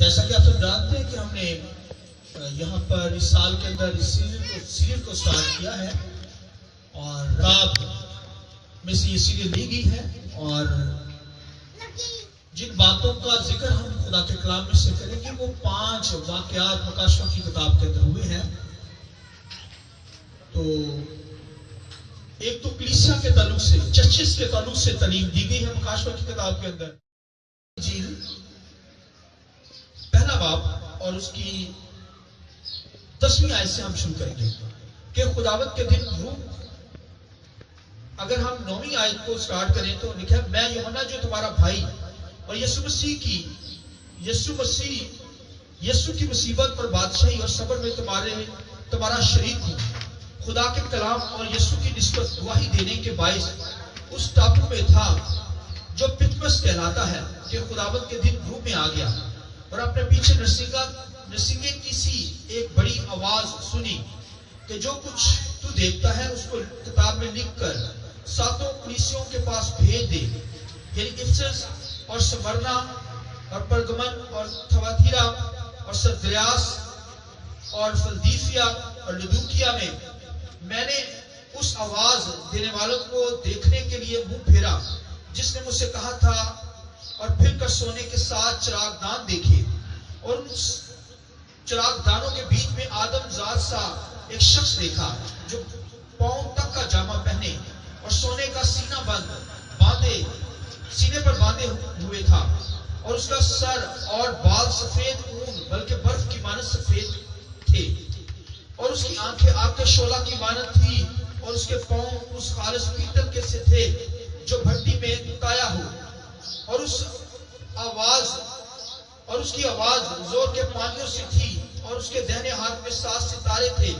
جیسا کہ آپ سب جانتے ہیں کہ ہم نے یہاں پر اس سال کے اندر اس سیریل کو سٹارٹ کیا ہے اور کتاب میں سے یہ سیریل لی گئی ہے اور جن باتوں کا ذکر ہم خدا کے کلام میں سے کریں گے وہ 5 واقعات مکاشفہ کی کتاب کے اندر ہوئے ہیں. تو ایک تو کلیسیا کے تعلق سے چرچز کے تعلق سے تعلیم دی گئی ہے مکاشفہ کی کتاب کے اندر. انجیل پہلا باب اور اس کی 10ویں آیت سے ہم شروع کریں گے کہ خداوند کے دن روح. اگر ہم 9ویں آیت کو سٹارٹ کریں تو لکھا ہے میں یوحنا جو تمہارا بھائی اور یسوع کی مصیبت پر بادشاہی اور صبر میں تمہارا شریک ہوں. خدا کے کلام اور یسوع کی نسبت گواہی دینے کے باعث اس ٹاپو میں تھا جو پتمس کہلاتا ہے کہ خداوند کے دن روح میں آ گیا اور اپنے پیچھے نرسنگے کی سی ایک بڑی آواز سنی کہ جو کچھ تو دیکھتا ہے اس کو کتاب میں لکھ کر 7 کلیسیوں کے پاس بھیج دے، یعنی افسس اور سمرنا اور پرگمن اور تھواتیرا اور سردریاس اور فلدیفیا اور لدوکیا میں نے اس آواز دینے والوں کو دیکھنے کے لیے منہ پھیرا جس نے مجھ سے کہا تھا اور پھر کر سونے کے 7 چراغ دان دیکھے اور ان چراغ دانوں کے بیچ میں آدم ذات سا ایک شخص دیکھا جو پاؤں تک کا جامہ پہنے اور سونے کا سینے پر باندھے ہوئے تھا اور اس کا سر اور بال سفید اون بلکہ برف کی مانند سفید تھے اور اس کی آنکھیں آگ کے شعلہ کی مانند تھی اور اس کے پاؤں اس خالص پیتل کے سے تھے جو بھٹی میں تایا ہو اور اس کی آواز زور کے پانیوں سے تھی اور اس کے دہنے ہاتھ میں 7 ستارے تھے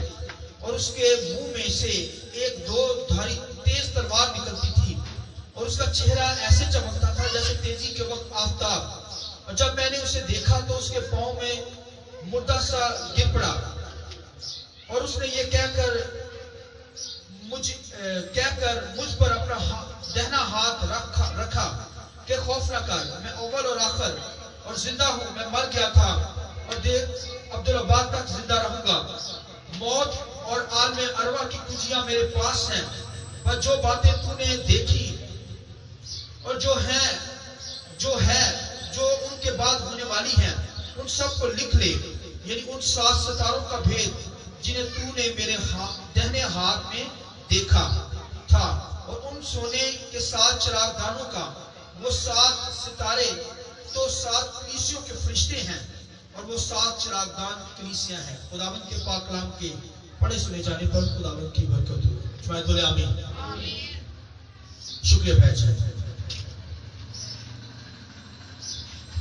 اور اس کے منہ میں سے ایک 2 دھاری تیز تلوار نکلتی تھی اور اس کا چہرہ ایسے چمکتا تھا جیسے تیزی کے وقت آفتاب. اور جب میں نے اسے دیکھا تو اس کے پاؤں میں مردہ سا گر پڑا اور اس نے یہ کہہ کر مجھ پر اپنا دہنا ہاتھ رکھا کہ خوف نہ کر، میں اول اور آخر اور زندہ ہوں. میں مر گیا تھا اور عبدالآباد تک زندہ رہوں گا. موت اور عالم ارواح کی کنجیاں میرے پاس ہیں، پر جو باتیں تو نے دیکھی اور جو ان کے بعد ہونے والی ہیں ان سب کو لکھ لے، یعنی ان 7 ستاروں کا بھید جنہیں تو نے میرے دہنے ہاتھ میں دیکھا تھا اور ان سونے کے 7 چراغ دانوں کا. وہ 7 ستارے تو 7 کلیسیوں کے فرشتے ہیں اور وہ 7 چراغ دان کلیسیاں ہیں. خداوند کے پاک کلام کے پڑھے سنے جانے پر خداوند کی برکت ہو. شاید بولے آمین. شکریہ بھائی جان،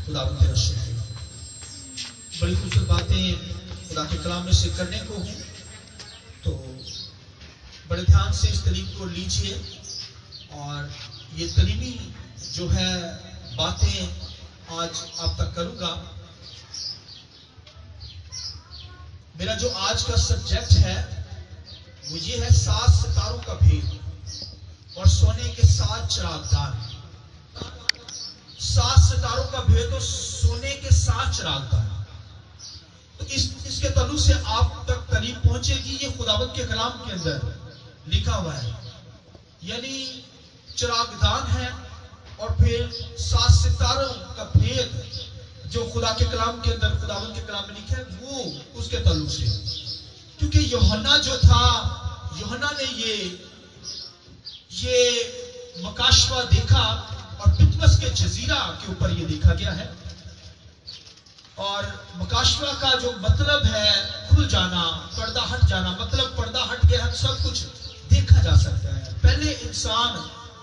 خداوند تیرا شکریہ. بڑی خوبصورت باتیں خدا کے کلام میں سے کرنے کو ہوں تو بڑے دھیان سے اس تعلیم کو لیجئے اور یہ تعلیمی جو ہے باتیں آج آپ تک کروں گا. میرا جو آج کا سبجیکٹ ہے وہ یہ ہے 7 ستاروں کا بھید اور سونے کے 7 چراغ دان. 7 ستاروں کا بھید اور سونے کے 7 چراغ دان. تو اس کے تعلق سے آپ تک تعلیم پہنچے گی. یہ خداوند کے کلام کے اندر لکھا ہوا ہے، یعنی چراغ دان ہے اور پھر 7 ستاروں کا بھید جو خدا کے کلام کے اندر خداوند کے کلام میں لکھا ہے وہ اس کے تعلق سے. کیونکہ یوحنا جو تھا، یوحنا نے یہ مکاشفہ دیکھا اور پتمس کے جزیرہ کے اوپر یہ دیکھا گیا ہے. اور مکاشفہ کا جو مطلب ہے کھل جانا، پردہ ہٹ جانا، مطلب پردہ ہٹ گیا، سب کچھ دیکھا جا سکتا ہے. پہلے انسان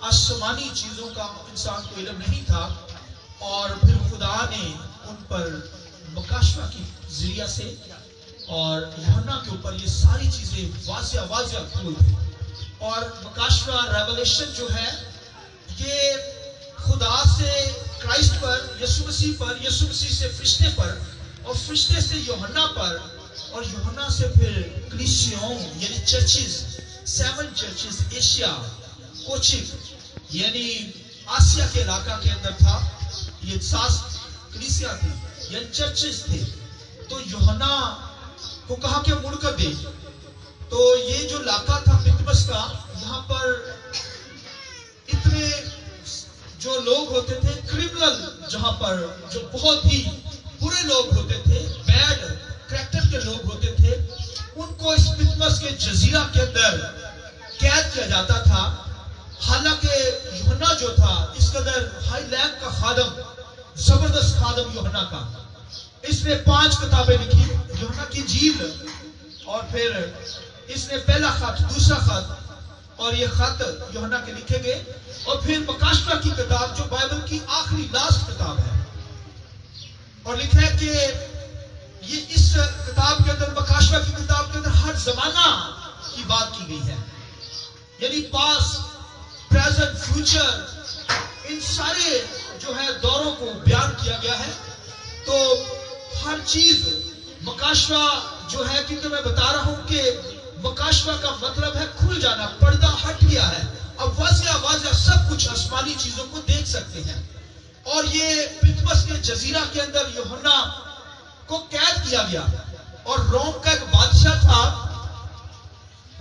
آسمانی چیزوں کا انسان کو علم نہیں تھا اور پھر خدا نے ان پر مکاشفہ کی ذریعہ سے اور یوحنا کے اوپر یہ ساری چیزیں واضح کھول دی. اور مکاشفہ ریولیشن جو ہے یہ خدا سے کرائسٹ پر، یسوع مسیح سے فرشتے پر اور فرشتے سے یوحنا پر اور یوحنا سے پھر کلیسیوں یعنی چرچز، 7 چرچز ایشیا کوچک یعنی آسیا کے علاقہ کے اندر تھا. یہ 7 کلیسیا تھی یا چرچز تھے. تو یوحنا کو کہا کہ مڑ کر دیکھ. تو یہ جو علاقہ تھا پتمس کا, یہاں پر اتنے جو لوگ ہوتے تھے کرمنل, جہاں پر جو بہت ہی برے لوگ ہوتے تھے, بیڈ کریکٹر کے لوگ ہوتے تھے, ان کو اس پتمس کے جزیرہ کے اندر قید کیا جاتا تھا. حالانکہ یوحنا جو تھا اس قدر ہائی لینک کا خادم, زبردست خادم یوحنا کا, اس نے 5 کتابیں لکھی. یوحنا کی انجیل, اور پھر اس نے پہلا خط, دوسرا خط, اور یہ خط یوحنا کے لکھے گئے, اور پھر مکاشفہ کی کتاب جو بائبل کی آخری لاسٹ کتاب ہے. اور لکھا ہے کہ یہ اس کتاب کے اندر, مکاشفہ کی کتاب کے اندر ہر زمانہ کی بات کی گئی ہے, یعنی پاس, پریزنٹ, فیوچر, ان سارے جو ہے دوروں کو بیان کیا گیا ہے. تو ہر چیز مکاشفہ جو ہے, کیونکہ میں بتا رہا ہوں کہ مکاشفہ کا مطلب ہے کھل جانا, پردہ ہٹ گیا ہے, اب واضح واضح سب کچھ آسمانی چیزوں کو دیکھ سکتے ہیں. اور یہ پتمس کے جزیرہ کے اندر یوحنا کو قید کیا گیا. اور روم کا ایک بادشاہ تھا,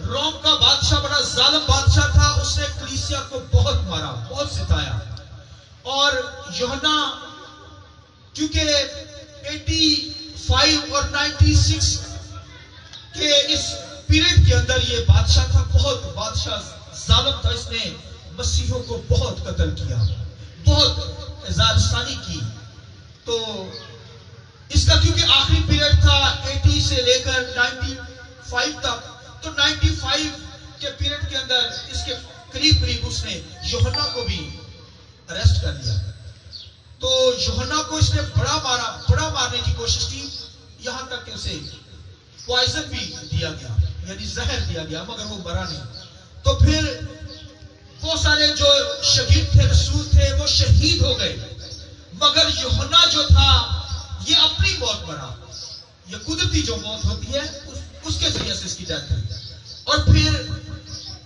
روم کا بادشاہ بڑا ظالم بادشاہ تھا, اس نے کلیسیا کو بہت مارا, بہت ستایا. اور یوحنا کیونکہ 85 اور 96 کے اس پیریڈ کے اندر یہ بادشاہ تھا, بہت بادشاہ ظالم تھا, اس نے مسیحوں کو بہت قتل کیا, بہت ازارستانی کی. تو اس کا کیونکہ آخری پیریڈ تھا 80 سے لے کر 95 تک, تو 95 کے پیریڈ کے اندر اس کے قریب قریب اس نے یوحنا کو بھی اریسٹ کر لیا. تو یوحنا کو اس نے بڑا مارا, بڑا مارنے کی کوشش کی, یہاں تک کہ اسے پوائزن بھی دیا گیا, یعنی زہر دیا گیا, مگر وہ مرا نہیں. تو پھر وہ سارے جو شہید تھے, رسول تھے, وہ شہید ہو گئے, مگر یوحنا جو تھا یہ اپنی موت مرا. یہ قدرتی جو موت ہوتی ہے اس کے ذریعے سے اس کی ڈیتھ ہوئی. اور پھر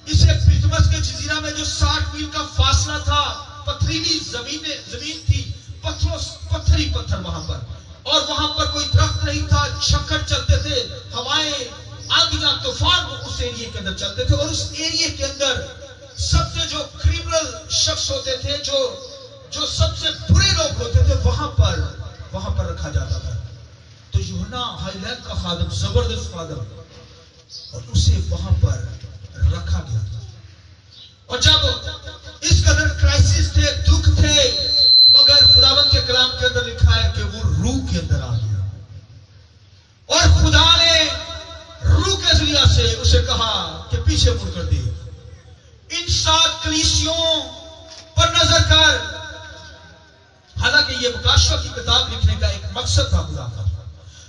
اسے پتمس کے جزیرہ میں جو 60 میل کا فاصلہ تھا, پتھریلی زمین تھی, پتھر ہی پتھر وہاں پر, اور وہاں پر کوئی درخت نہیں تھا, جھکڑ چلتے تھے, ہوائیں, آندیاں, طوفان اس ایریے کے اندر چلتے تھے. اور اس ایریے کے اندر سب سے جو کرمنل شخص ہوتے تھے, جو سب سے برے لوگ ہوتے تھے, وہاں پر رکھا جاتا تھا. تو یوحنا ہائی لینک کا خادم, زبردست خادم, اور اسے وہاں پر رکھا گیا. اور جب اس قدر کرائسس تھے, دکھ تھے, مگر خداوند کے کلام کے اندر لکھا ہے کہ وہ روح کے اندر آ گیا, اور خدا نے روح کے ذریعہ سے اسے کہا کہ پیچھے مڑ کر دے, ان 7 کلیسیوں پر نظر کر. حالانکہ یہ مکاشفہ کی کتاب لکھنے کا ایک مقصد تھا خدا کا,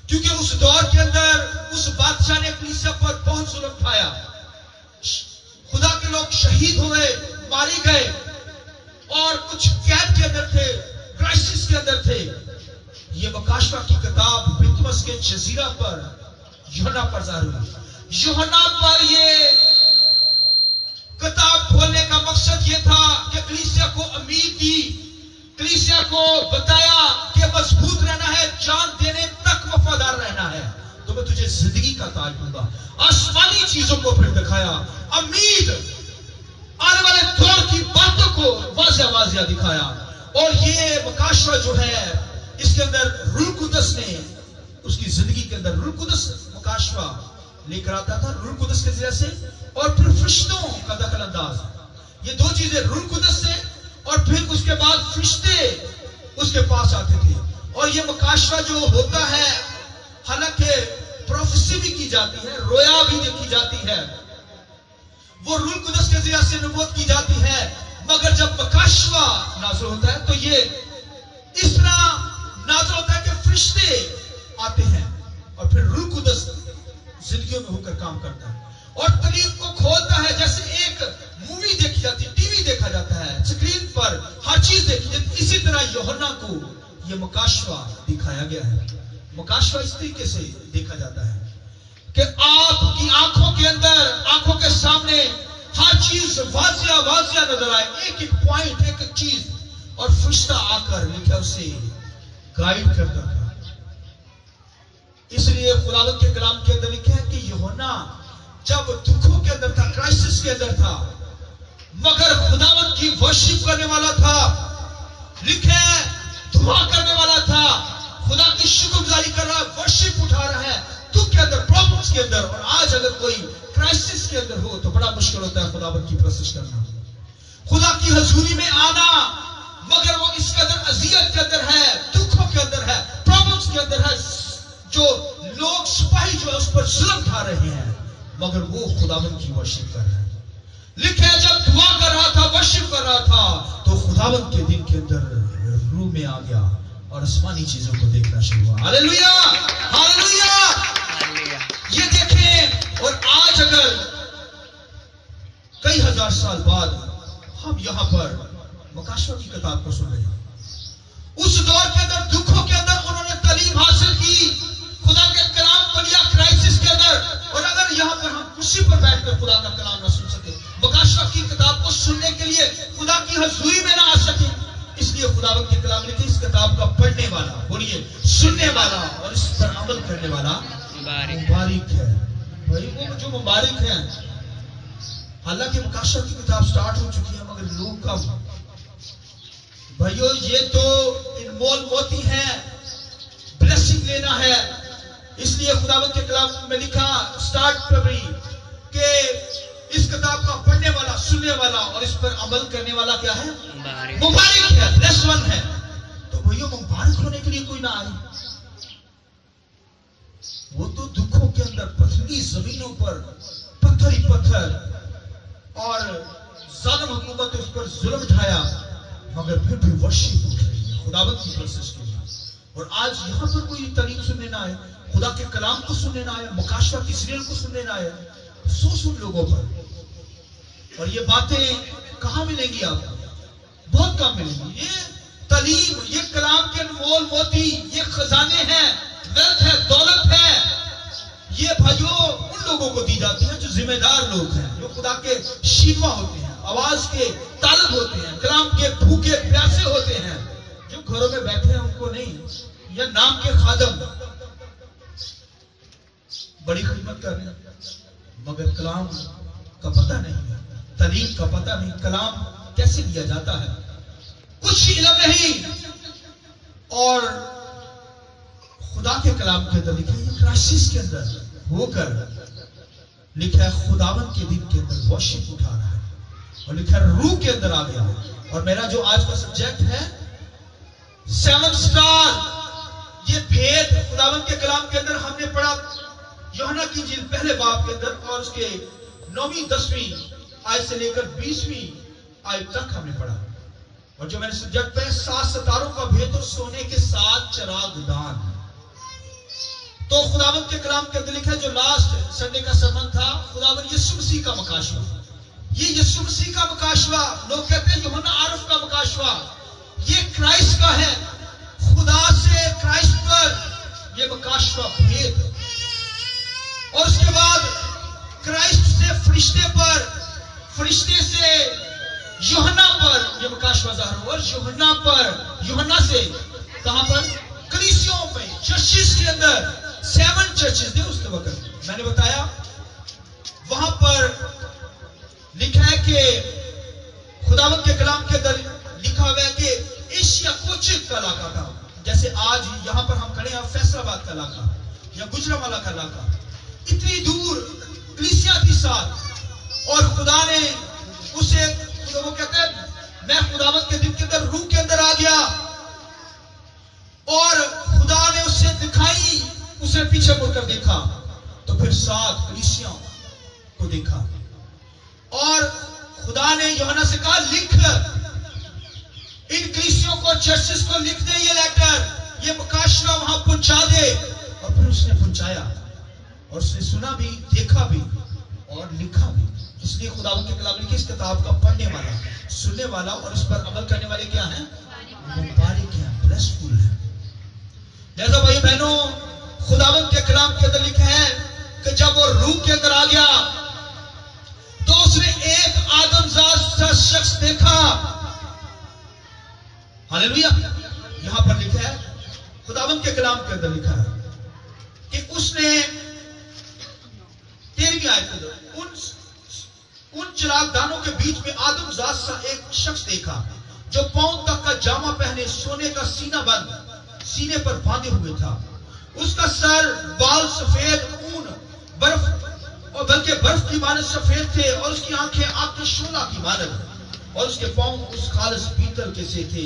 کیونکہ اس دور کے اندر اس بادشاہ نے کلیسیا پر بہت ظلم ڈھایا, خدا کے لوگ شہید ہوئے, مارے گئے, اور کچھ قید کے اندر تھے, کرائسس کے اندر تھے. یہ مکاشفہ کی کتاب پتمس کے جزیرہ پر یوحنا پر ظاہر ہوئی. یوحنا پر یہ کتاب کھولنے کا مقصد یہ تھا کہ کلیسیا کو امید دی, کلیسیا کو بتایا کہ مضبوط رہنا ہے, جان دینے تک وفادار رہنا ہے, تو میں تجھے زندگی کا تاج دوں گا. آسمانی چیزوں کو پھر دکھایا, امید, آنے والے دور کی باتوں کو واضح دکھایا. اور یہ مکاشفہ جو ہے, اس کے اندر روح القدس نے, اس کی زندگی کے اندر روح القدس مکاشفہ لے کر آتا تھا, روح القدس کے ذریعے سے, اور پھر فرشتوں کا دخل انداز. یہ دو چیزیں, روح القدس سے, اور پھر اس کے بعد فرشتے اس کے پاس آتے تھے. اور یہ مکاشفہ جو ہوتا ہے, حالانکہ پروفیسی بھی کی جاتی ہے, رویا بھی دیکھی جاتی ہے, وہ روح القدس کے ذریعے سے نبوت کی جاتی ہے, مگر جب مکاشفہ نازل ہوتا ہے تو یہ اس طرح نازل ہوتا ہے کہ فرشتے آتے ہیں, اور پھر روح القدس زندگیوں میں ہو کر کام کرتا ہے, اور تعلیم کو کھولتا ہے. جیسے ایک مووی دیکھی جاتی ہے, ٹی وی دیکھا جاتا ہے, اسکرین پر ہر چیز دیکھی جاتی ہے, اسی طرح یوحنا کو یہ مکاشفہ دکھایا گیا ہے. مکاشفہ اس طریقے سے دیکھا جاتا ہے کہ آپ کی آنکھوں کے اندر, آنکھوں کے سامنے ہر چیز واضح نظر آئے, ایک ایک پوائنٹ, ایک ایک چیز, اور فرشتہ آ کر لکھا اسے گائیڈ کرتا تھا, اس لیے خداوند کے کلام کے اندر لکھا ہے کہ یوحنا جب دکھوں کے اندر تھا، کرائسس کے اندر تھا، مگر خداوند کی ورشپ کرنے والا تھا، لکھا ہے دعا کرنے والا تھا، خدا کی شکر گزاری کر رہا ہے، ورشپ اٹھا رہا ہے دکھ کے اندر، پرابلمس کے اندر. اور آج اگر کوئی کرائسس کے اندر ہو تو بڑا مشکل ہوتا ہے خداوند کی پرستش کرنا، خدا کی حضوری میں آنا، مگر وہ اس قدر اذیت کے اندر ہے، دکھوں کے اندر ہے، پرابلمس کے اندر ہے، جو لوگ سپاہی جو ہے اس پر ظلم ڈھا رہے ہیں، مگر وہ خداوند کی ورشپ کر رہے ہیں. لکھا ہے جب دعا کر رہا تھا، ورشپ کر رہا تھا، تو خداوند کے دل کے اندر روح میں آ گیا اور آسمانی چیزوں کو دیکھنا شروع ہوا. ہاللیلویا، ہاللیلویا. یہ دیکھیں، اور آج اگر کئی ہزار سال بعد ہم یہاں پر مکاشفہ کی کتاب کو سن رہے ہیں، اس دور کے اندر دکھوں کے اندر انہوں نے تعلیم حاصل کی، خدا کے کلام کو لیا کرائسس کے اندر، اور اگر یہاں پر ہم کرسی پر بیٹھ کر خدا کا کلام نہ سن سکے، مکاشفہ کی کتاب کو سننے کے لیے خدا کی حضوری میں نہ آ سکے، اس لیے خداوند کے کلام لکھے اس کتاب کا پڑھنے والا، بولیے سننے والا اور اس پر عمل کرنے والا مبارک ہے. بھائی وہ جو مبارک ہیں، حالانکہ مکاشفہ کی کتاب سٹارٹ ہو چکی ہے مگر لوگ کم. بھائیو یہ تو انمول موتی ہیں، بلیسنگ لینا ہے. اس لیے خداوند کے کلام میں لکھا سٹارٹ فروری کہ اس کتاب کا پڑھنے والا، سننے والا اور اس پر عمل کرنے والا کیا ہے؟ مبارک ہے، بلیس ون ہے. تو بھائیو مبارک ہونے کے لیے کوئی نہ آئے، وہ تو دکھوں کے اندر پتھری زمینوں پر پتھر ہی پتھر اور ظالم حکومت اس پر ظلم ڈھایا، مگر پھر بھی ورشپ اٹھ رہی ہے خداوند کی پرستش کے لیے. اور آج یہاں پر کوئی تعلیم سننے نہ آئے، خدا کے کلام کو سننے نہ آئے، مکاشفہ کی سیریل کو سننے نہ آئے، افسوس ان لوگوں پر. اور یہ باتیں کہاں ملیں گی آپ کو؟ بہت کم ملیں گی. یہ تعلیم، یہ کلام کے انمول موتی، یہ خزانے ہیں، ویلتھ ہے، دولت ہے، یہ بھائیوں ان لوگوں کو دی جاتی ہے جو ذمہ دار لوگ ہیں، جو خدا کے شینوا ہوتے ہیں، آواز کے طالب ہوتے ہیں، کلام کے بھوکے پیاسے ہوتے ہیں، جو گھروں میں بیٹھے ہیں ان کو نہیں، یا نام کے خادم بڑی خدمت کر رہے ہیں مگر کلام کا پتہ نہیں، تعلیم کا پتہ نہیں، کلام کیسے دیا جاتا ہے، کچھ علم نہیں. اور خدا کے کلام کے اندر لکھا ہے کرائسس کے اندر ہو کر لکھا ہے خداوند کے دل کے اندر ورشپ اٹھا رہا ہے، اور لکھا ہے روح کے اندر آ گیا. اور میرا جو آج کا سبجیکٹ ہے 7 سٹار، یہ بھید خداوند کے کلام کے اندر ہم نے پڑھا یوحنا کی انجیل پہلے باب کے اندر، اور اس کے 9ویں 10ویں آیت سے لے کر 20ویں آیت تک ہم نے پڑھا. اور جو میں نے سبجیکٹ پہ 7 ستاروں کا بھید اور سونے کے 7 چراغ دان. تو خداوند کے کلام کے اندر لکھا ہے جو لاسٹ سنڈے کا سرمن تھا، خداوند یسوع مسیح کا مکاشفہ. یہ یسوع مسیح کا مکاشفہ، لوگ کہتے ہیں یوحنا عارف کا مکاشفہ، یہ کرائسٹ کا ہے. خدا سے کرائسٹ پر یہ مکاشفہ بھید، اور اس کے بعد کرائسٹ سے فرشتے پر، فرشتے سے یوحنا پر یہ مکاشفہ ظاہر ہوا، اور یوحنا پر، یوحنا سے کہاں پر؟ کلیسیوں میں، چرچز کے اندر 7 چرچز تھے اس کے وقت. میں نے بتایا وہاں پر لکھا ہے کہ خداوند کے کلام کے اندر لکھا ہوا ہے کہ ایشیا کوچک کا علاقہ تھا، جیسے آج یہاں پر ہم کھڑے ہیں فیصل آباد کا علاقہ یا گجرانوالہ کا علاقہ، اتنی دور کلیسیا تھی ساتھ. اور خدا نے اسے، وہ کہتے ہیں میں خداوند کے دل کے اندر روح کے اندر آ گیا، اور خدا نے اسے دکھائی، اسے پیچھے مڑ کر دیکھا تو پھر 7 کلیسیاں کو دیکھا، اور خدا نے یوحنا سے کہا لکھ ان کلیسیوں کو، چرچز کو لکھ دے یہ لیٹر، یہ مکاشفہ وہاں پہنچا دے. اور پھر اس نے پہنچایا، اور اس نے سنا بھی، دیکھا بھی اور لکھا بھی. اس لیے خداوند کے کلام لکھے اس کتاب کا پڑھنے والا، سننے والا اور اس پر عمل کرنے والے کیا ہیں؟ مبارک ہیں، بلیسفل ہیں. لہذا بھائی بہنوں، خداوند کے کلام کے اندر لکھا ہے کہ جب وہ روح کے اندر آ گیا تو اس نے ایک آدم زاد شخص دیکھا. ہاللیلویا. یہاں پر لکھا ہے خداوند کے کلام کے اندر لکھا ہے کہ اس نے 13ویں آیت میں ان چراغ دانوں کے بیچ میں آدم ذات سا ایک شخص دیکھا جو پاؤں تک کا جامہ پہنے سونے کا سینہ بند سینے پر باندھے ہوئے تھا. اس کا سر بال سفید اون برف اور بلکہ برف کی مانند سفید تھے اور اس کی آنکھیں آگ کے شعلہ کی مانند اور اس کے پاؤں اس خالص پیتل کے سے تھے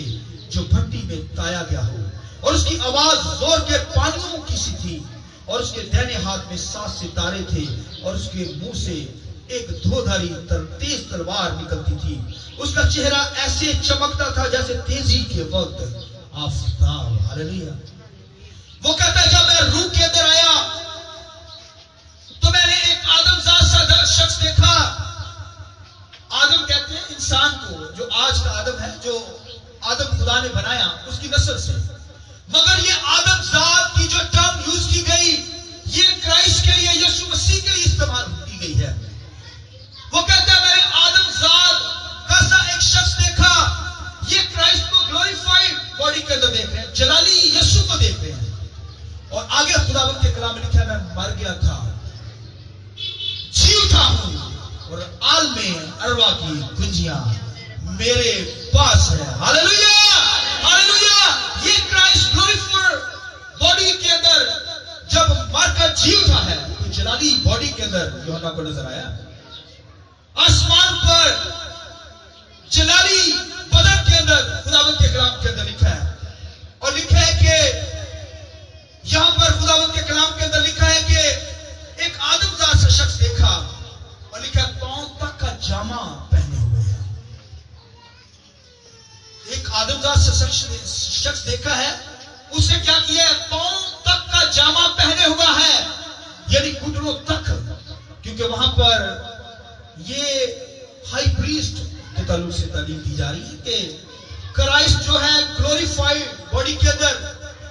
جو بھٹی میں تایا گیا ہو اور اس کی آواز زور کے پانیوں کی سی تھی اور اس کے دہنے ہاتھ میں 7 ستارے تھے اور اس کے منہ سے ایک دھودھاری تیز تلوار نکلتی تھی. اس کا چہرہ ایسے چمکتا تھا جیسے تیزی کے وقت آفتاب. ہاللیلویا. وہ کہتا ہے جب میں روح کے اندر آیا تو میں نے ایک آدم ذات سا شخص دیکھا. آدم کہتے ہیں انسان کو, جو آج کا آدم ہے, جو آدم خدا نے بنایا اس کی نسل سے. مگر یہ آدم ذات کی جو ٹرم یوز کی گئی یہ کرائسٹ کے لیے, یسوع مسیح کے لیے استعمال کی گئی ہے. وہ کہتا ہے میں نے آدم ذات کا سا ایک شخص دیکھا. یہ کرائسٹ کو گلوریفائڈ باڈی کے اندر دیکھ رہے ہیں, جلالی یسوع کو دیکھ رہے ہیں. اور آگے خداوند کے کلام میں لکھا ہے میں مر گیا تھا جی اٹھا ہوں اور عالم ارواح کی کنجیاں میرے پاس ہے. ہاللیلویا ہاللیلویا. یہ کرائسٹ گلوریفائڈ باڈی کے اندر جب مر کر جی اٹھا ہے تو جلالی باڈی کے اندر یوحنا کو نظر آیا. آسمان پر جلالی بدن کے اندر خداوند کے کلام کے اندر لکھا ہے. اور لکھا ہے کہ یہاں پر خداوند کے کلام کے اندر لکھا ہے کہ ایک آدم ذات سے شخص دیکھا اور لکھا ہے پاؤں تک کا جامہ پہنے ہوئے ہے. ایک آدم ذات سے شخص دیکھا ہے, اس نے کیا کیا ہے, پاؤں تک کا جامہ پہنے ہوا ہے, یعنی گھٹنوں تک. کیونکہ وہاں پر یہ ہائی پریسٹ کے تعلق سے تعلیم دی جا رہی ہے کہ کرائسٹ جو ہے گلوریفائڈ باڈی کے اندر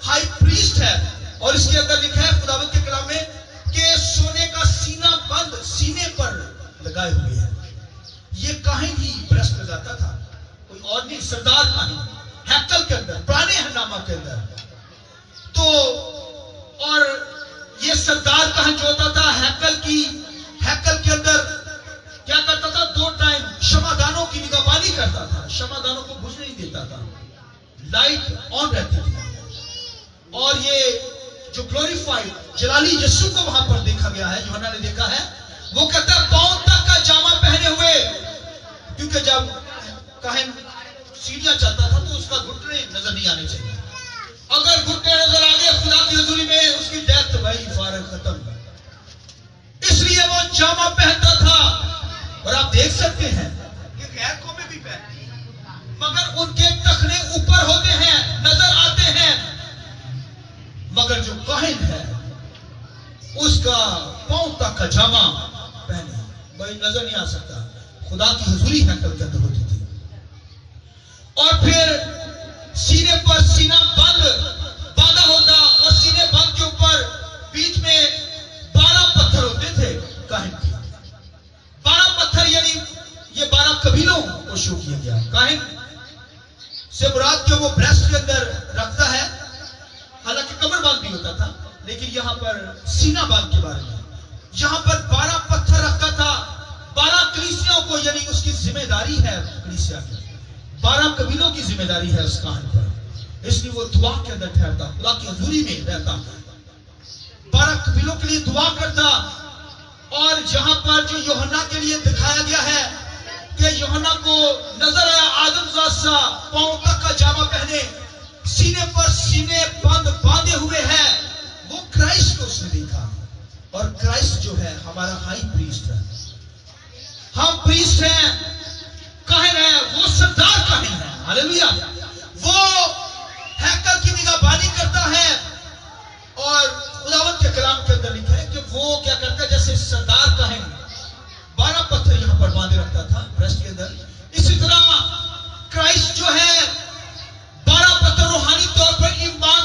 ہائی پریسٹ ہے. اور اس کے اندر لکھا ہے خداوند کے کلام میں کہ سونے کا سینہ بند سینے پر لگائے ہوئے ہیں. یہ کاہن ہی برسٹ میں جاتا تھا, کوئی اور نہیں, سردار کاہن ہیکل کے اندر, پرانے ہنگامہ کے اندر. تو اور یہ سردار کاہن جو ہوتا تھا ہیکل کے اندر کیا کرتا تھا, 2 ٹائم شمعدانوں کی نگہبانی کرتا تھا. شمعدانوں کو بجھنے نہیں دیتا تھا, لائٹ آن رہتی تھی. اور یہ جو گلوریفائڈ جلالی یسوع کو وہاں پر دیکھا گیا ہے, یوحنا نے دیکھا ہے, وہ کہتا ہے پاؤں تک کا جامہ پہنے ہوئے. کیونکہ جب کاہن سیڑھیاں چلتا تھا تو اس کا گھٹنے نظر نہیں آنے چاہیے. اگر گھٹنے نظر آ گئے خدا کی حضوری میں اس کی ڈیتھ بھائی فارغ ختم. اس لیے وہ جامہ پہنتا تھا. اور آپ دیکھ سکتے ہیں کہ غیر قومیں بھی پہنتی ہیں مگر ان کے ٹخنے اوپر ہوتے ہیں, نظر آتے ہیں. مگر جو کاہن ہے اس کا پاؤں تک کا جامہ پہنے بھائی نظر نہیں آ سکتا. خدا کی حضوری ہیکل کے اندر ہوتی تھی. اور پھر سینے پر سینہ باندھا ہوتا اور سینے بند کے اوپر بیچ میں 12 پتھر ہوتے تھے کاہن کے. 12 پتھر یعنی یہ 12 قبیلوں کو شو کیا گیا. کاہن سے مراد جو وہ بریسٹ کے اندر رکھتا ہے, حالانکہ کمر باندھ بھی ہوتا تھا, لیکن یہاں پر سینہ باندھ کے بارے میں یہاں پر 12 پتھر رکھا تھا. 12 کلیسیوں کو, یعنی اس کی ذمہ داری ہے کلیسیا کی, 12 قبیلوں کی ذمہ داری ہے اس کاہن پر. اس لیے وہ دعا کے اندر ٹھہرتا, خدا کی حضوری میں رہتا, 12 قبیلوں کے لیے دعا کرتا. اور جہاں پر جو یوحنا کے لیے دکھایا گیا ہے کہ یوحنا کو نظر آیا آدم ذات سا پاؤں تک کا جامہ پہنے, سینے پر سینے باندھے ہوئے ہے, وہ کرائسٹ کو اس نے دیکھا. اور کرائسٹ جو ہے ہمارا ہائی پریسٹ ہے. ہم پریسٹ ہیں, کاہن ہے, وہ سردار کاہن ہے. ہاللیلویا. وہ ہیکل کی نگہبانی کرتا ہے. اور خداوند کے کلام کے اندر لکھا ہے کہ وہ کیا کرتا ہے, جیسے سردار کاہن 12 پتھر یہاں پر باندھے رکھتا تھا بریسٹ کے اندر, اسی طرح کرائسٹ جو ہے 12 پتھر روحانی طور پر ایمان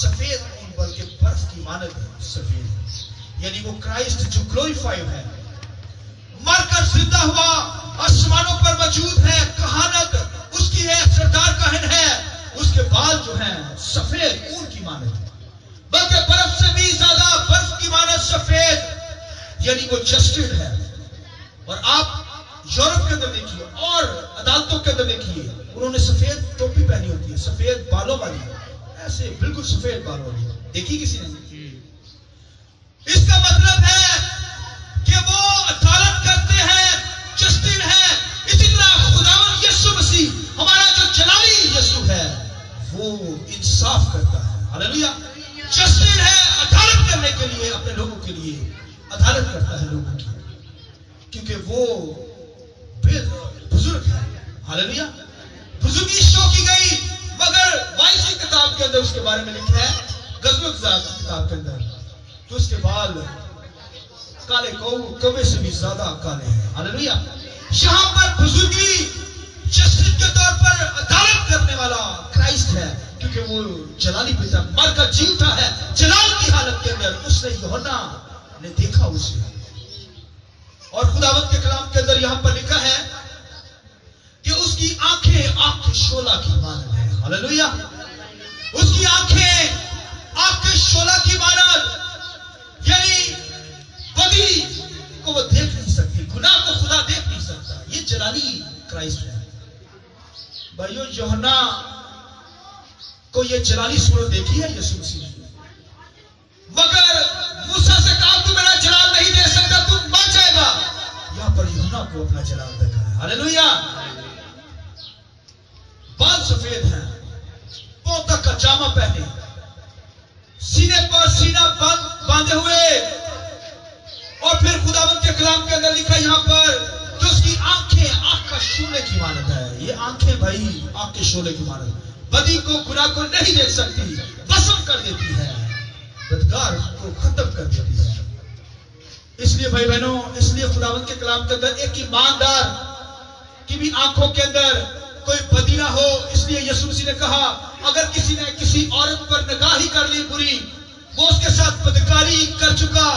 سفید اون بلکہ برف کی مانند سفید ہے، یعنی وہ کرائسٹ جو گلوریفائیڈ ہے، مر کر زندہ ہوا، آسمانوں پر موجود ہے، کہانت اس کی ہے، سردار کاہن ہے، اس کے بال جو ہیں سفید اون کی مانند ہے، بلکہ برف سے بھی زیادہ برف کی مانند سفید، یعنی وہ جسٹڈ ہے۔ اور آپ یورپ کے اندر دیکھیے اور عدالتوں کے اندر دیکھیے، انہوں نے سفید ٹوپی پہنی ہوتی ہے، سفید بالوں والی، ایسے بالکل سفید بالوں والی، دیکھی کسی نے؟ اس کا مطلب ہے کہ وہ عدالت کرتے ہیں، جسٹڈ ہے۔ اسی طرح خداوند یسوع مسیح ہمارا جو جلالی یسوع ہے وہ انصاف کرتا ہے، ہاللیلویہ، جسٹڈ ہے، عدالت کرنے کے لیے اپنے لوگوں کے لیے عدالت کرتا ہے لوگوں کی، کیونکہ وہ بزرگ ہے، ہاللیلویہ، بزرگی شو کی گئی، مگر وائسی کتاب کے اندر اس کے بارے میں لکھا ہے، غزوہ کی کتاب کے اندر، تو اس کے بال کالے کوے سے بھی زیادہ کالے ہیں، ہاللیلویہ۔ یہاں پر بزرگی جسٹس کے طور پر عدالت کرنے والا کرائسٹ ہے، کیونکہ وہ جلالی پتا مر کر جی اٹھا ہے جلال کی حالت کے اندر، اس نے یوحنا نے دیکھا اسے، اور خداوند کے کلام کے اندر یہاں پر لکھا ہے کہ اس کی آنکھیں آگ کے شعلہ کی مانند ہے، ہاللیلویہ، اس کی آنکھیں آگ کے شعلہ کی مانند، یعنی بدی کو وہ دیکھ نہیں سکتی، گناہ کو خدا دیکھ نہیں سکتا، یہ جلالی کرائسٹ ہے۔ بھائیو، یوحنا کو یہ جلالی صورت دیکھی ہے یسوع مسیح نے، مگر موسیٰ سے کہا تو میرا جلال نہیں دے سکتا، تو مر جائے گا، یہاں پر یوحنا کو اپنا جلال دیکھا ہے، ہاللیلویہ۔ بال سفید ہیں، پاؤں تک کا جامہ پہنے، سینے پر سینہ باندھے ہوئے، اور پھر خداوند کے کلام کے اندر لکھا یہاں پر کہ اس کی آنکھیں آگ کا شعلے کی مانند ہے۔ یہ آنکھیں بھائی آگ کے شعلے کی مانند، بدی کو گناہ کو نہیں دیکھ سکتی، بسم کر دیتی ہے، بدکار کو ختم کر دیتی ہے۔ اس لیے بھائی بہنوں، اس لیے خداوند کے کلام کے اندر ایک ایماندار کی بھی آنکھوں کے اندر کوئی بدی نہ ہو، اس لیے یسوع مسیح نے کہا اگر کسی نے کسی عورت پر نگاہی کر لی بری، وہ اس کے ساتھ بدکاری کر چکا،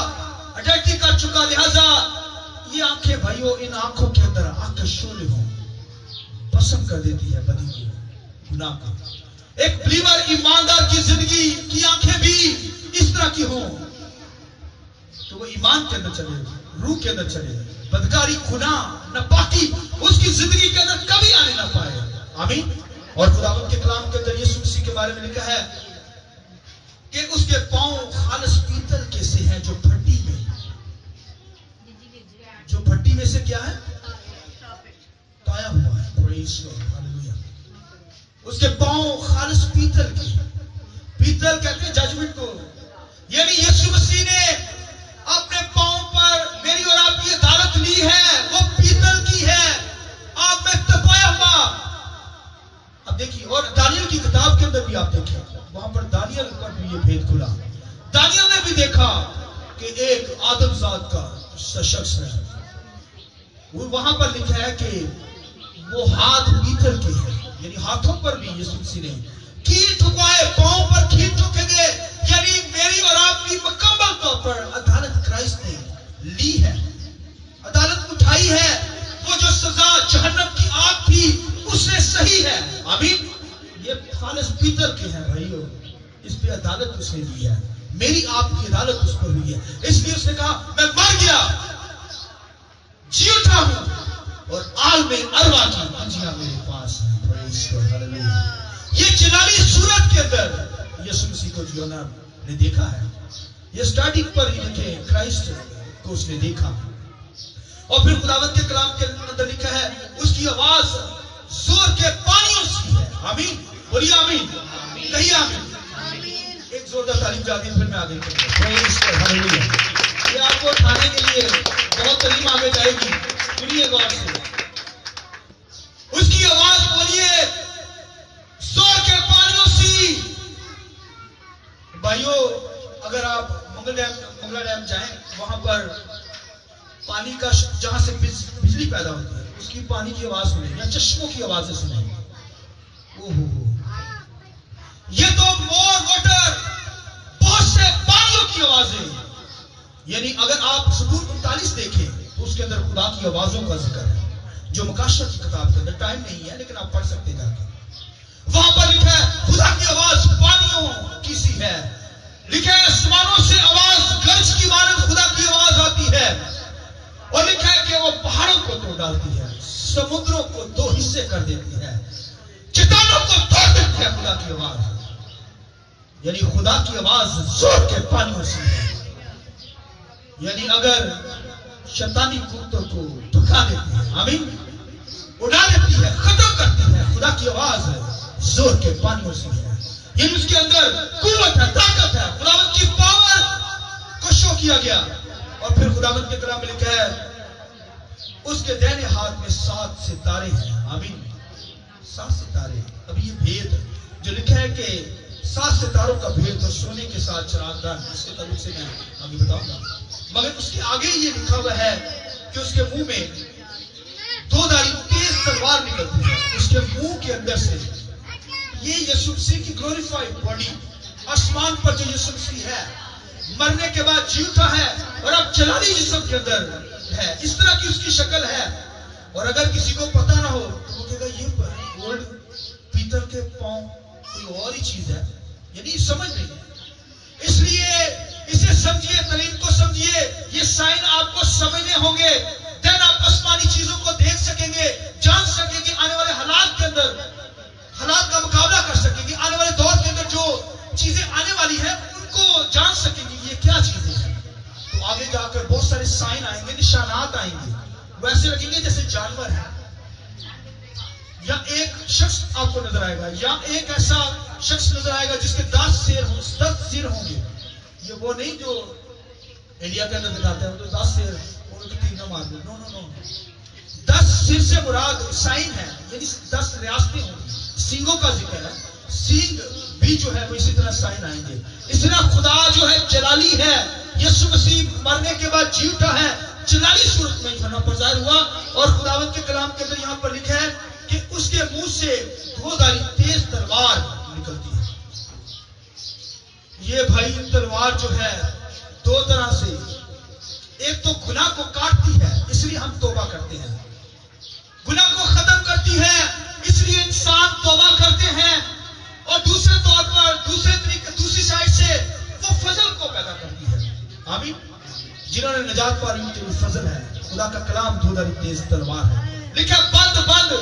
اڈلٹری کر چکا، لہذا یہ آنکھیں بھائیو، ان آنکھوں کے اندر آگ کے شعلے ہوں، بسم کر دیتی ہے بدی کو، گناہ کو۔ ایک بلیور ایماندار کی زندگی کی آنکھیں بھی اس طرح کی ہوں تو وہ ایمان کے اندر چلے، روح کے اندر چلے، بدکاری، گناہ، ناپاکی اس کی زندگی کے اندر کبھی آنے نہ پائے، آمین۔ اور خداوند کے کلام کے اندر یسوع مسیح کے بارے میں لکھا ہے کہ اس کے پاؤں خالص پیتل کے سے ہیں، جو بھٹی میں سے کیا ہے؟ تایا ہوا ہے، پریز گاڈ، ہاللیلویہ۔ اس کے پاؤں خالص پیتل کے، پیتل کہتے ہیں ججمنٹ کو، یعنی یسوع مسیح نے اپنے پاؤں پر میری اور آپ کی عدالت لی ہے، وہ پیتل کی ہے، آگ میں تپایا ہوا۔ اب دیکھیے، اور دانیل کی کتاب کے اندر بھی آپ دیکھیں، وہاں پر دانیل کا بھی یہ بھید کھلا، دانیل نے بھی دیکھا کہ ایک آدم ذات کا شخص ہے، وہاں پر لکھا ہے کہ وہ ہاتھ پیتل کے ہیں، یعنی ہاتھوں پر بھی یسوع مسیح نے کیل ٹھکوائے، پاؤں پر کیل ٹھوکے گئے، یعنی میری اور آپ کی مکمل طور پر عدالت کرائسٹ نے لی ہے، عدالت اٹھائی ہے، وہ جو سزا جہنم کی آگ تھی اس نے صحیح ہے، آمین۔ یہ خالص پیتل کے ہیں بھائیو، اس پہ عدالت اس نے دی ہے، میری آپ کی عدالت اس پر ہوئی ہے، اس لیے اس نے کہا میں مر گیا، جی اٹھا ہوں، اور عالم ارواح کی ہنجیاں میرے پاس ہیں، پریز گاڈ، ہاللیلویہ۔ یہ جلالی صورت کے اندر یسوع مسیح کو یوحنا نے دیکھا ہے، یہ اسٹارٹنگ پر ہی لکھے کرائسٹ کو اس نے دیکھا، اور پھر خداوند کے کلام کے اندر لکھا ہے اس کی آواز زور کے پانیوں سی ہے، آمین، بولیے آمین، کہیے آمین۔ ایک زوردار تعلیم جاتی ہے، پھر میں آگے ہاللیلویہ۔ یہ آپ کو اٹھانے کے لیے بہت تعلیم آگے جائے گی، سنیے غور سے، اس کی آواز بولیے زور کے پانیوں سی۔ بھائیو، اگر آپ منگلا ڈیم جائیں، وہاں پر پانی کا جہاں سے بجلی پیدا ہوتی ہے اس کی پانی کی آواز سنیں، یا چشموں کی آوازیں سنیں، یہ تو مور واٹر، بہت سے پانیوں کی آوازیں. یعنی اگر آپ زبور 39 دیکھیں تو اس کے اندر خدا کی آوازوں کا ذکر ہے، جو مکاشفہ کی کتاب کے اندر. ٹائم نہیں ہے لیکن آپ پڑھ سکتے جا کے. وہاں پر لکھا ہے خدا کی آواز پانیوں کی سی ہے. لکھا ہے آسمانوں سے آواز گرج کی مانند خدا کی آواز آتی ہے. اور لکھا ہے کہ وہ پہاڑوں کو توڑ ڈالتی ہے، سمندروں کو دو حصے کر دیتی ہے، چٹانوں کو توڑ دیتی ہے خدا کی آواز. یعنی خدا کی آواز زور کے پانیوں سے ہے. یعنی اگر شیطانی قوتوں کو دھکا دیتی ہے، آمین، اڑا دیتی ہے، ختم کرتی ہے، خدا کی آواز ہے زور کے پانیوں سے ہے. یعنی اس کے اندر قوت ہے، طاقت ہے. خداوند کی پاور کو شو کیا گیا. اور پھر خداوند کے کلام میں لکھا ہے اس کے دائیں ہاتھ میں 7 ستارے ہیں. آمین، 7 ستارے. اب یہ بھید جو لکھا ہے کہ 7 ستاروں کا بھید اور سونے کے ساتھ چراغ دان، اس کے تعلق سے میں آگے بتاؤں گا. مگر اس کے آگے یہ لکھا ہوا ہے کہ اس کے منہ میں 2 دھاری تیز تلوار نکلتی ہے. اس کے منہ کے اندر سے یہ یسوع مسیح کی گلوریفائڈ باڈی، آسمان پر جو یسوع مسیح ہے، مرنے کے بعد جی اٹھا ہے اور اب جلالی جسم کے اندر ہے. اس طرح کی اس کی شکل ہے. اور اگر کسی کو پتا نہ ہو تو وہ کہے گا یہ گولڈ پیتل کے پاؤں کوئی اور ہی چیز ہے. یعنی سمجھ نہیں ہے. اس لیے اسے سمجھیے، دلیل کو سمجھیے. یہ سائن آپ کو سمجھنے ہوں گے، دین آپ آسمانی چیزوں کو دیکھ سکیں گے، جان سکیں گے. آنے والے حالات کے اندر حالات کا مقابلہ کر سکیں گے. آنے والے دور کے اندر جو چیزیں آنے والی ہیں ان کو جان سکیں گے یہ کیا چیزیں ہیں. تو آگے جا کر بہت سارے سائن آئیں گے، نشانات آئیں گے، ویسے لگیں گے جیسے جانور ہے. یا ایک شخص آپ کو نظر آئے گا، یا ایک ایسا شخص نظر آئے گا جس کے 10 سر ہوں گے. یہ وہ نہیں جو انڈیا کے اندر دکھاتے ہیں، وہ تو 10 سر ان کو 3 نہ مار دو. نو نو نو، 10 سر سے مراد سائن ہے، یعنی 10 ریاستیں ہوں گی. سینگوں کا ذکر ہے، سینگ بھی جو ہے وہ اسی طرح سائن آئیں گے. اس طرح خدا جو ہے جلالی ہے. یسوع مسیح مرنے کے بعد جی اٹھا ہے، جلالی صورت میں یہاں پر ظاہر ہوا. اور خداوند کے کلام کے اندر یہاں پر لکھا ہے کہ اس کے منہ سے 2 دھاری تیز تلوار نکلتی ہے. یہ بھائی تلوار جو ہے 2 طرح سے، ایک تو گناہ کو کاٹتی ہے، اس لیے ہم توبہ کرتے ہیں. گناہ کو ختم کرتی ہے، اس لیے انسان توبہ کرتے ہیں. اور دوسرے طور پر دوسری سائڈ سے وہ فضل کو پیدا کرتی ہے. آمین. جنہوں نے نجات پا لی ان کے لیے فضل ہے. خدا کا کلام 2 دھاری تیز تلوار ہے. لکھا بند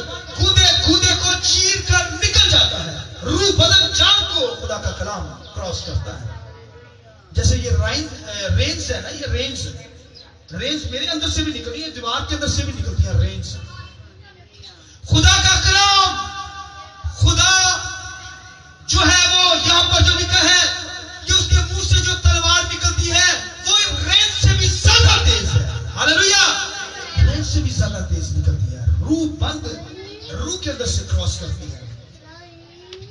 کودے کو چیر کر نکل جاتا ہے. روح بدن جان کو خدا کا کلام کراس کرتا ہے. جیسے یہ رینز ہے نا، یہ رینز میرے اندر سے بھی نکلی ہے، دیوار کے اندر سے بھی نکلتی ہے رینز. خدا کا کلام، خدا جو ہے وہ یہاں پر جو لکھا ہے کہ اس کے منہ سے جو تلوار نکلتی ہے وہ رینز سے بھی زیادہ تیز ہے. ہاللویا، رینز سے بھی زیادہ تیز نکلتی ہے. روح کے اندر سے کراس کرتی ہے.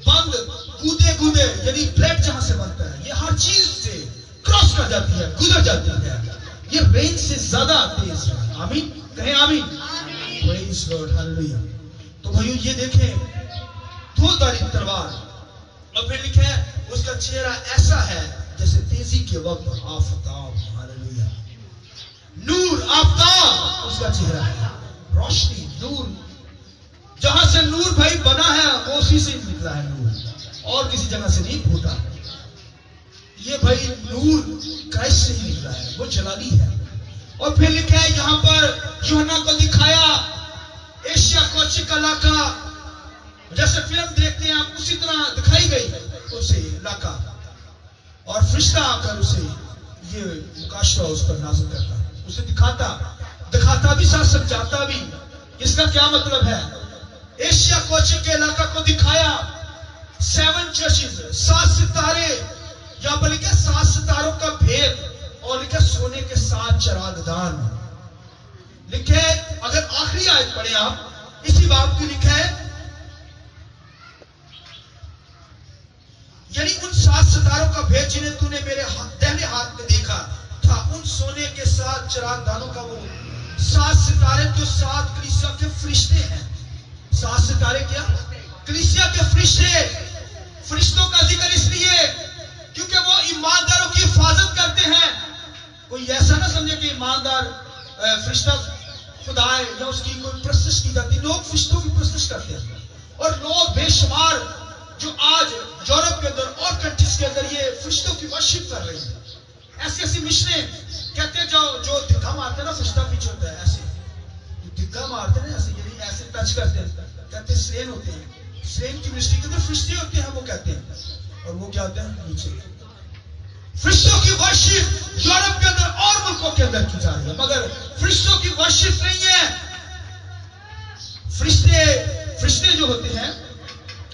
بند کودے یعنی بلڈ جہاں سے بنتا ہے، یہ ہر چیز سے کراس کر جاتی ہے، گزر جاتی ہے. یہ رینج سے زیادہ تیز ہے. آمین، کہیں آمین. پریز لارڈ، ہاللویا. تو بھائیو یہ دیکھیں 2 دھاری تلوار. اور پھر لکھا ہے اس کا چہرہ ایسا ہے جیسے تیزی کے وقت آفتاب. ہاللویا. نور، آفتاب اس کا چہرہ ہے. روشنی، نور. جہاں سے نور بھائی بنا ہے وہ اسی سے نکلا ہے. نور اور کسی جگہ سے نہیں پھوٹا. یہ بھائی نور کرائسٹ سے ہی نکلا ہے، وہ جلالی ہے. اور پھر لکھا ہے یہاں پر یوحنا کو دکھایا ایشیا کوچک علاقہ، جیسے فلم دیکھتے ہیں آپ اسی طرح دکھائی گئی اسے علاقہ. اور فرشتہ آ کر اسے یہ مکاشفہ اس پر نازل کرتا، اسے دکھاتا بھی ساتھ سمجھاتا بھی. اس کا کیا مطلب ہے؟ ایشیا کوچک کے علاقہ کو دکھایا 7 چرچز، 7 ستارے. یہاں پر لکھا 7 ستاروں کا بھید. اور لکھا سونے کے 7 چراغ دان. لکھے اگر آخری آیت پڑھیں آپ اسی باب کی، لکھا ہے یعنی ان 7 ستاروں کا بھید جنہیں تو نے میرے دہنے ہاتھ میں دیکھا تھا، ان سونے کے 7 چراغ دانوں کا وہ 7 ستارے تو 7 کلیسیا کے فرشتے ہیں. 7 ستارے کیا؟ کلیسیا کے فرشتے. فرشتوں کا ذکر ایماندار فرشتہ خدا ہے یا اس کی کوئی پرستش کی جاتی. لوگ فرشتوں کی پرستش کرتے ہیں اور لوگ بے شمار جو آج یورپ کے اندر اور کنٹریز کے اندر یہ فرشتوں کی ورشپ کر رہے ہیں. ایسی ایسی مشنیں کہتے ہیں جو دھکا مارتے ہیں نا فرشتہ پیچھے ہوتا ہے, ایسے دھکا مارتے ہیں ایسے, یعنی ایسے ٹچ کرتے ہیں, کہتے ہیں سلین ہوتے ہیں. سلین کی منسٹری کے اندر فرشتے ہوتے ہیں وہ کہتے ہیں, اور وہ کیا ہوتے ہیں نیچے. فرشتوں کی ورشپ یورپ کے اندر اور ملکوں کے اندر کی جا رہی ہے, مگر فرشتوں کی ورشپ نہیں ہے. فرشتے جو ہوتے ہیں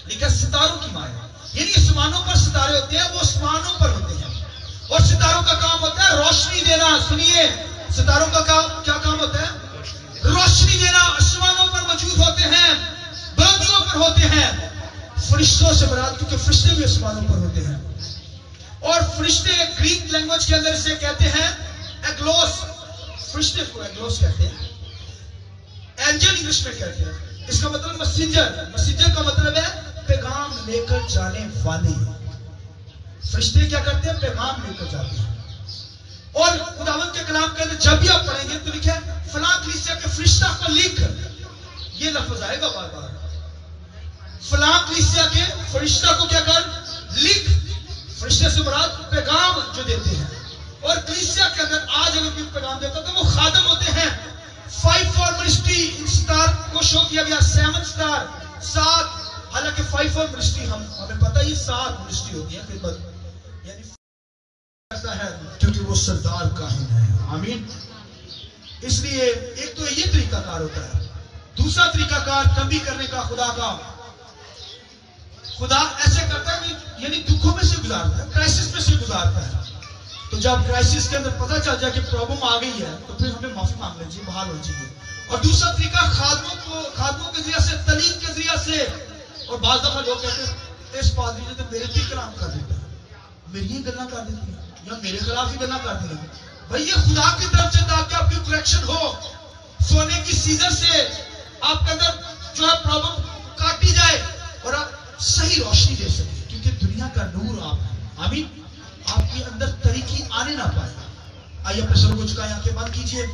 لیکن ستاروں کی مایا, یعنی آسمانوں پر ستارے ہوتے ہیں, وہ آسمانوں پر ہوتے ہیں اور ستاروں کا کام ہوتا ہے روشنی دینا. سنیے, ستاروں کا کیا کام ہوتا ہے؟ روشنی دینا. آسمانوں پر موجود ہوتے ہیں, بلندیوں پر ہوتے ہیں. فرشتوں سے مراد, کیونکہ فرشتے بھی آسمانوں پر ہوتے ہیں. اور فرشتے گریک لینگویج کے اندر سے کہتے ہیں ایگلوس. فرشتے کو ایگلوس کہتے ہیں, اینجل انگلش میں کہتے ہیں. اس کا مطلب مسنجر. مسنجر کا مطلب ہے پیغام لے کر جانے والے. فرشتے کیا کرتے ہیں؟ پیغام لے کر جاتے ہیں. اور خداوند کے کلام کے اندر جب بھی آپ پڑھیں گے تو لکھا ہے فلاں کلیسیا کے فرشتہ کو لکھ. یہ لفظ آئے گا بار بار. فلاں کلیسیا کے فرشتہ کو کیا کر؟ لکھ. فرشتے سے مراد پیغام جو دیتے ہیں. اور کلیسیا کے اندر آج اگر کوئی پیغام دیتا تو وہ خادم ہوتے ہیں. 5 فور منسٹری اسٹار کو شو کیا گیا, 7 اسٹار, 7. حالانکہ 5 فور منسٹری ہمیں پتہ ہی 7 منسٹری ہوتی ہے خدمت, یعنی ایسا ہے کیونکہ وہ سردار کاہن ہے. آمین. اس لیے ایک تو یہ طریقہ کار ہوتا ہے. دوسرا طریقہ کار تنبیہ کرنے کا خدا ایسے کرتا ہے, یعنی دکھوں میں سے گزارتا ہے, کرائسس میں سے گزارتا ہے. تو جب کرائسس کے اندر پتہ چل جائے کہ پرابلم آ گئی ہے تو پھر ہمیں معافی مانگ لینی چاہیے, بحال ہونی چاہیے. اور دوسرا طریقہ خادموں کے ذریعے سے, تعلیم کے ذریعے سے. اور بعض دفعہ لوگ کہتے ہیں اس پادری نے تو میرے بھی کلام کر دیتا ہے, میری ہی گلا کر دیتی ہے, یا میرے خلاف ہی گلا کر دی ہے. بھائی یہ خدا کی طرف سے تاکہ آپ کی کریکشن ہو, سونے کی سیزر سے آپ کے اندر جو ہے پرابلم کاٹی جائے اور آپ صحیح روشنی دے سکیں, کیونکہ دنیا کا نور آپ ہے. آمین. آپ کے اندر طریقی آنے نہ پائے. آئیے اپنے سر کو جھکائیں, آنکھیں بند کیجیے.